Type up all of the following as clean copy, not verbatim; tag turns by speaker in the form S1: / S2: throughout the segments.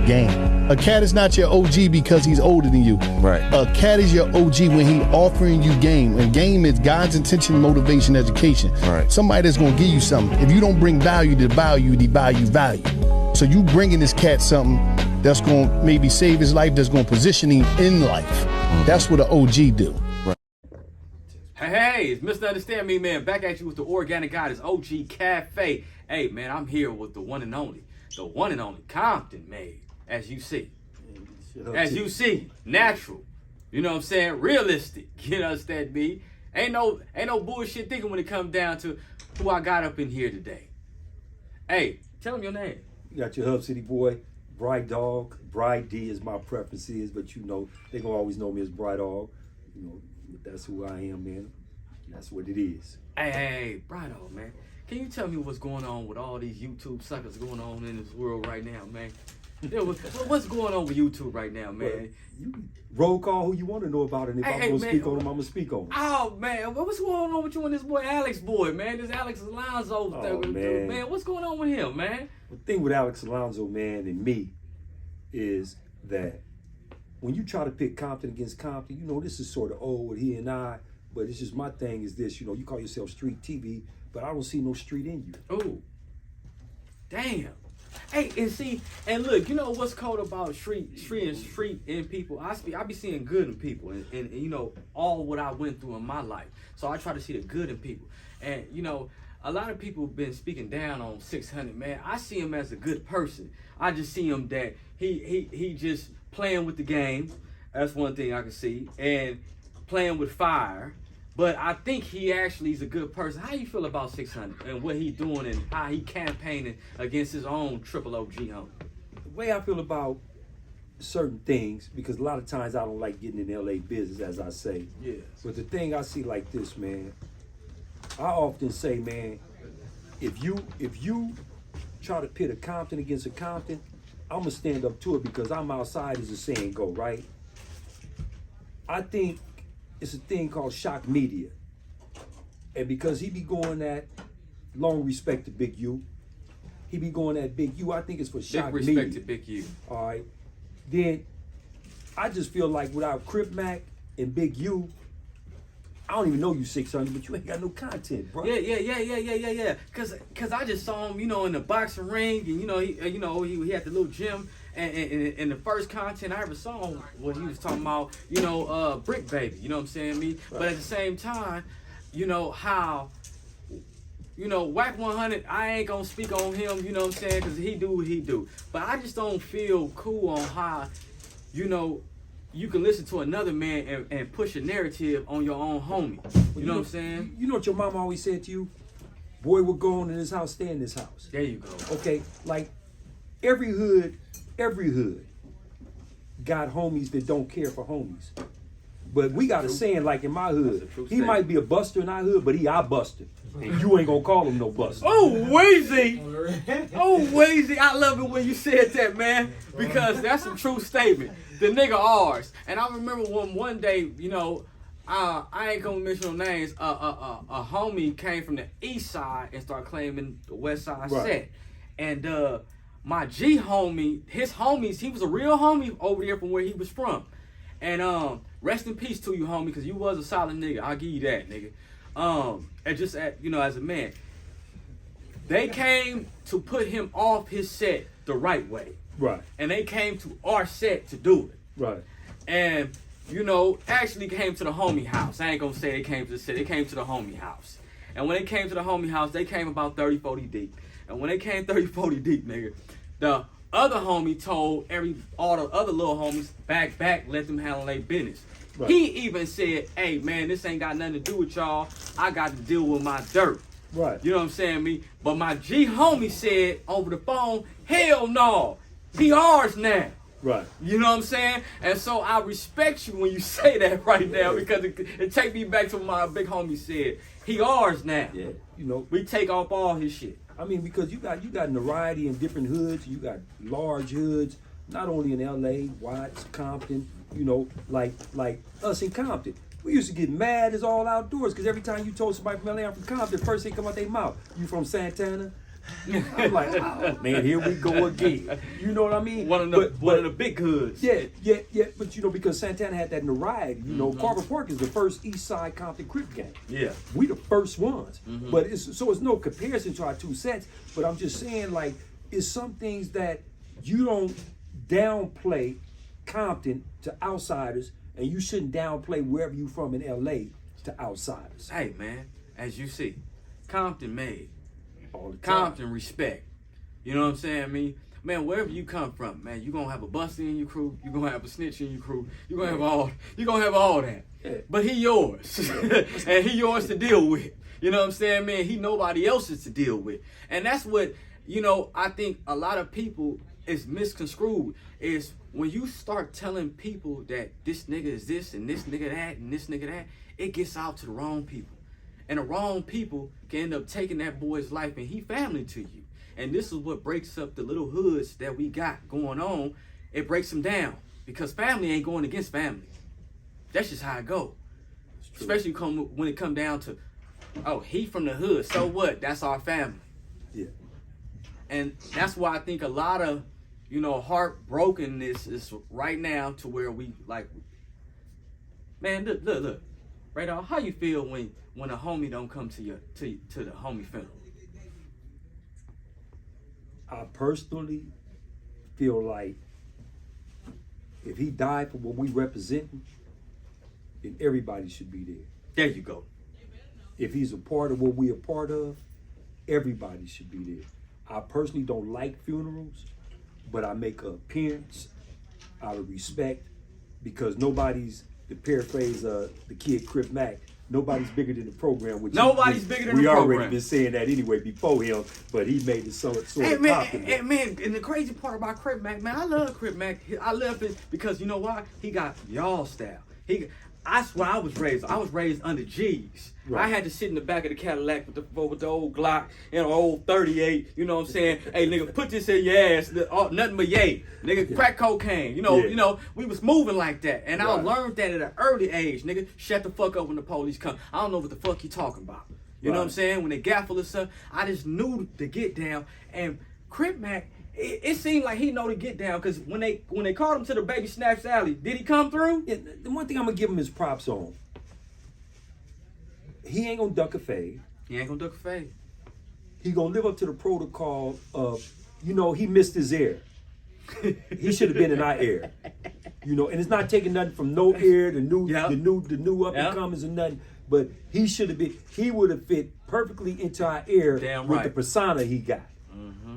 S1: game. A cat is not your OG because he's older than you.
S2: Right.
S1: A cat is your OG when he offering you game. And game is God's intention, motivation, education.
S2: Right.
S1: Somebody that's going to give you something. If you don't bring value to value, value. So you bringing this cat something that's going to maybe save his life, that's going to position him in life. That's what an OG do.
S3: Hey, it's Mr. Understand Me, man. Back at you with the Organic Goddess OG Cafe. Hey, man, I'm here with the one and only Compton, man. As you see. Natural. You know what I'm saying? Realistic. You understand me? Ain't no bullshit thinking when it comes down to who I got up in here today. Hey, tell them your name.
S4: You got your Hub City boy, Bright Dog. Bright D is my preference is, but you know, they gonna always know me as Bright Dog. You know, that's who I am, man. That's what it is.
S3: Hey, Bright Dog, man. Can you tell me what's going on with all these YouTube suckers going on in this world right now, man? Yeah, what's going on with YouTube right now, man?
S4: Well, you roll call who you want to know about it. And if I'm going to speak on them, I'm going to speak on them.
S3: Oh, man. What's going on with you and this boy, Alex boy, man? This Alex Alonso. Man. What's going on with him, man?
S4: The thing with Alex Alonso, man, and me is that when you try to pit Compton against Compton, you know, this is sort of old with he and I, but it's just my thing is this, you know, you call yourself street TV, but I don't see no street in you.
S3: Oh, damn. Hey, and look, you know what's cold about street in people? I be seeing good in people, and you know all what I went through in my life. So I try to see the good in people, and you know a lot of people have been speaking down on 600. Man, I see him as a good person. I just see him that he just playing with the game. That's one thing I can see, and playing with fire. But I think he actually is a good person. How you feel about 600 and what he doing and how he campaigning against his own triple OG homie?
S4: The way I feel about certain things, because a lot of times I don't like getting in LA business, as I say.
S3: Yes.
S4: But the thing I see like this, man, I often say, man, if you try to pit a Compton against a Compton, I'm gonna stand up to it because I'm outside, as the saying go, right? I think it's a thing called shock media. And because he be going at long respect to Big U, he be going at Big U, I think it's for shock media.
S3: Big respect to Big U.
S4: All right. Then I just feel like without Crip Mac and Big U, I don't even know you 600, but you ain't got no content, bro.
S3: Yeah. Cause I just saw him, you know, in the boxing ring, and he had the little gym, and the first content I ever saw him was he was talking about, you know, Brick Baby, you know what I'm saying, me. Right. But at the same time, you know how, you know, Whack 100, I ain't gonna speak on him, you know what I'm saying, cause he do what he do. But I just don't feel cool on how, you know, you can listen to another man and push a narrative on your own homie. You know what I'm saying?
S4: You know what your mama always said to you? Boy, we're going in this house, stay in this house.
S3: There you go.
S4: Okay, like every hood got homies that don't care for homies. But we got a saying like in my hood, he might be a buster in our hood, but he our buster. And you ain't gonna call him no buster.
S3: Oh, Weezy! Oh, Weezy! I love it when you said that, man, because that's a true statement. The nigga ours. And I remember one day, you know, I ain't gonna mention no names. A homie came from the east side and started claiming the west side set. And my G homie, his homies, he was a real homie over there from where he was from. And rest in peace to you, homie, because you was a solid nigga. I'll give you that, nigga. And just you know, as a man, they came to put him off his set the right way.
S4: Right.
S3: And they came to our set to do it.
S4: Right.
S3: And, you know, actually came to the homie house. I ain't gonna say they came to the set. They came to the homie house. And when they came to the homie house, they came about 30, 40 deep. And when they came 30, 40 deep, nigga, the other homie told all the other little homies, back, let them handle their business. Right. He even said, hey, man, this ain't got nothing to do with y'all. I got to deal with my dirt.
S4: Right.
S3: You know what I'm saying, me? But my G homie said over the phone, hell no. He ours now.
S4: Right.
S3: You know what I'm saying? And so I respect you when you say that right now, because it take me back to what my big homie said. He ours now.
S4: Yeah. You know,
S3: we take off all his shit.
S4: I mean, because you got variety in different hoods. You got large hoods, not only in LA, Watts, Compton, you know, like us in Compton. We used to get mad as all outdoors because every time you told somebody from LA I'm from Compton, the first thing come out their mouth, you from Santana? I'm like, oh, man, here we go again. You know what I mean?
S3: One of the big hoods.
S4: Yeah. But you know, because Santana had that notoriety, you know, Carver Park is the first East Side Compton Crip gang.
S3: Yeah.
S4: We the first ones. But it's no comparison to our two sets. But I'm just saying, like, it's some things that you don't downplay Compton to outsiders, and you shouldn't downplay wherever you from in LA to outsiders.
S3: Hey man, as you see, Compton made.
S4: All the time.
S3: Compton respect. You know what I'm saying? I mean, man, wherever you come from, man, you're gonna have a buster in your crew, you're gonna have a snitch in your crew, you're gonna have all that.
S4: Yeah.
S3: But he yours. And he yours to deal with. You know what I'm saying, man? He nobody else's to deal with. And that's what, you know, I think a lot of people is misconstrued is when you start telling people that this nigga is this and this nigga that and this nigga that, it gets out to the wrong people. And the wrong people can end up taking that boy's life and he family to you. And this is what breaks up the little hoods that we got going on. It breaks them down because family ain't going against family. That's just how it go. Especially when it come down to, oh, he from the hood, so what? That's our family.
S4: Yeah. And
S3: that's why I think a lot of, you know, heartbrokenness is right now to where we like, man, look. Right on, how you feel when a homie don't come to the homie funeral?
S4: I personally feel like if he died for what we represent, then everybody should be there.
S3: There you go.
S4: If he's a part of what we a part of, everybody should be there. I personally don't like funerals, but I make an appearance out of respect because nobody's, to paraphrase the kid Crip Mac, nobody's bigger than the program. Which
S3: nobody's bigger than the program.
S4: We already been saying that anyway before him, but he made it sort of popular.
S3: Hey man, and the crazy part about Crip Mac, man, I love Crip Mac. I love it because you know why? He got y'all style. I swear I was raised under G's. Right. I had to sit in the back of the Cadillac with the old Glock and an old 38. You know what I'm saying? Hey nigga, put this in your ass. Nothing but yay. Nigga, crack cocaine. You know, we was moving like that. And I learned that at an early age. Nigga, shut the fuck up when the police come. I don't know what the fuck you talking about. You know what I'm saying? When they gaffle us up, I just knew to get down. And Crip Mac, it seemed like he know to get down because when they called him to the Baby Snacks Alley, did he come through?
S4: Yeah, the one thing I'm gonna give him his props on. He ain't gonna duck a fade.
S3: He ain't gonna duck a fade.
S4: He gonna live up to the protocol of, you know, he missed his air. He should have been in our air. You know, and it's not taking nothing from no air, the new up and comers and nothing. But he should have been. He would have fit perfectly into our air with the persona he got.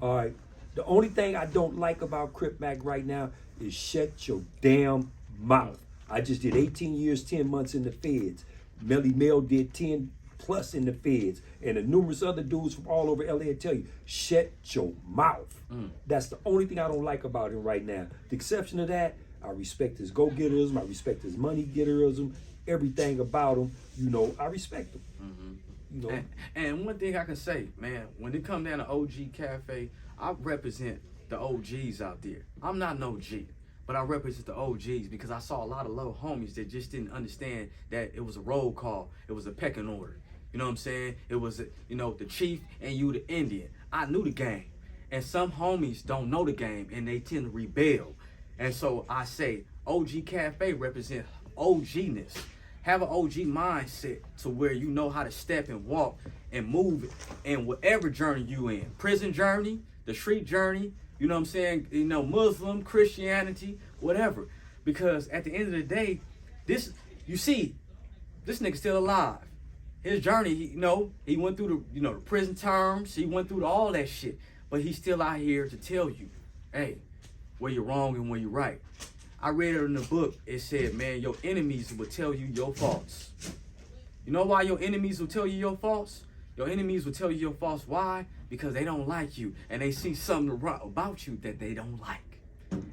S4: All right. The only thing I don't like about Crip Mac right now is shut your damn mouth. I just did 18 years, 10 months in the feds. Melly Mel did 10 plus in the feds. And the numerous other dudes from all over LA tell you, shut your mouth. That's the only thing I don't like about him right now. The exception of that, I respect his go-getterism. I respect his money-getterism. Everything about him, you know, I respect him. You know?
S3: And one thing I can say, man, when it come down to OG Cafe, I represent the OGs out there. I'm not an OG, but I represent the OGs because I saw a lot of little homies that just didn't understand that it was a roll call. It was a pecking order. You know what I'm saying? It was, the chief and you the Indian. I knew the game. And some homies don't know the game and they tend to rebel. And so I say OG Cafe represent OG-ness. Have an OG mindset to where you know how to step and walk and move in whatever journey you in. Prison journey, the street journey, you know what I'm saying? You know, Muslim, Christianity, whatever. Because at the end of the day, this nigga still alive. His journey, he went through the prison terms, he went through all that shit. But he's still out here to tell you, hey, where you're wrong and where you're right. I read it in the book. It said, man, your enemies will tell you your faults. You know why your enemies will tell you your faults? Your enemies will tell you your faults. Why? Because they don't like you and they see something about you that they don't like.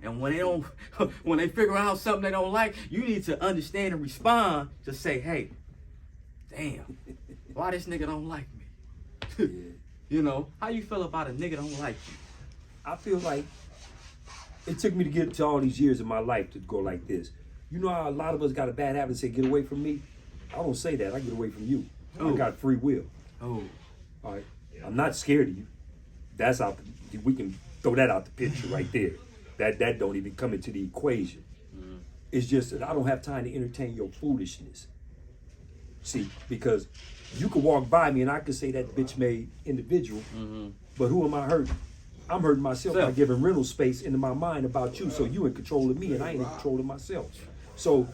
S3: And when they figure out something they don't like, you need to understand and respond to say, hey, damn, why this nigga don't like me? You know, how you feel about a nigga don't like you?
S4: I feel like it took me to get to all these years of my life to go like this. You know how a lot of us got a bad habit and say, get away from me? I don't say that. I get away from you. I got free will.
S3: Oh.
S4: All right. I'm not scared of you. That's out. We can throw that out the picture right there. That don't even come into the equation. It's just that I don't have time to entertain your foolishness. See, because you could walk by me and I could say that bitch made individual, but who am I hurting? I'm hurting myself by giving rental space into my mind about you, so you in control of me and I ain't in control of myself. So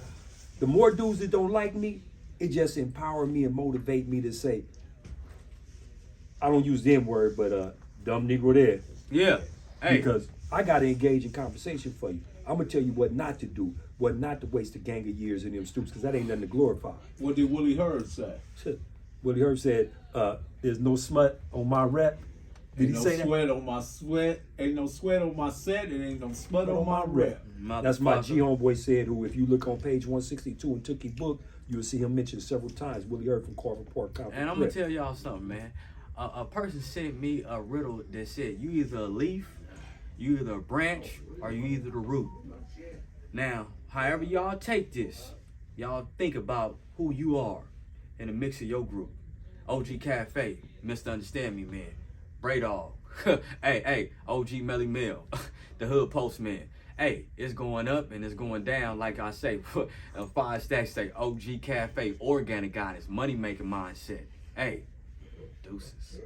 S4: the more dudes that don't like me, it just empower me and motivate me to say, I don't use the N-word, but dumb Negro there.
S3: Yeah. Hey.
S4: Because I got to engage in conversation for you. I'm going to tell you what not to do, what not to waste a gang of years in them stoops, because that ain't nothing to glorify.
S2: What did Willie Hurd say?
S4: Willie Hurd said, there's no smut on my rep. Did
S2: Ain't
S4: he
S2: no
S4: say
S2: sweat
S4: that?
S2: on my sweat. Ain't no sweat on my set. And ain't no smut on my rep.
S4: That's my G homeboy said, who, if you look on page 162 in Tookie's book, you'll see him mentioned several times. Willie Hurd from Carver Park.
S3: And I'm going to tell y'all something, man. A person sent me a riddle that said, you either a leaf, you either a branch, or you either the root. Now, however y'all take this, y'all think about who you are in the mix of your group. OG Cafe, Mr. Understand Me Man, Braydog, hey, OG Melly Mill, the Hood Postman. Hey, it's going up and it's going down, like I say. 5 stacks say OG Cafe, Organic Goddess, money making mindset. Hey, deuces.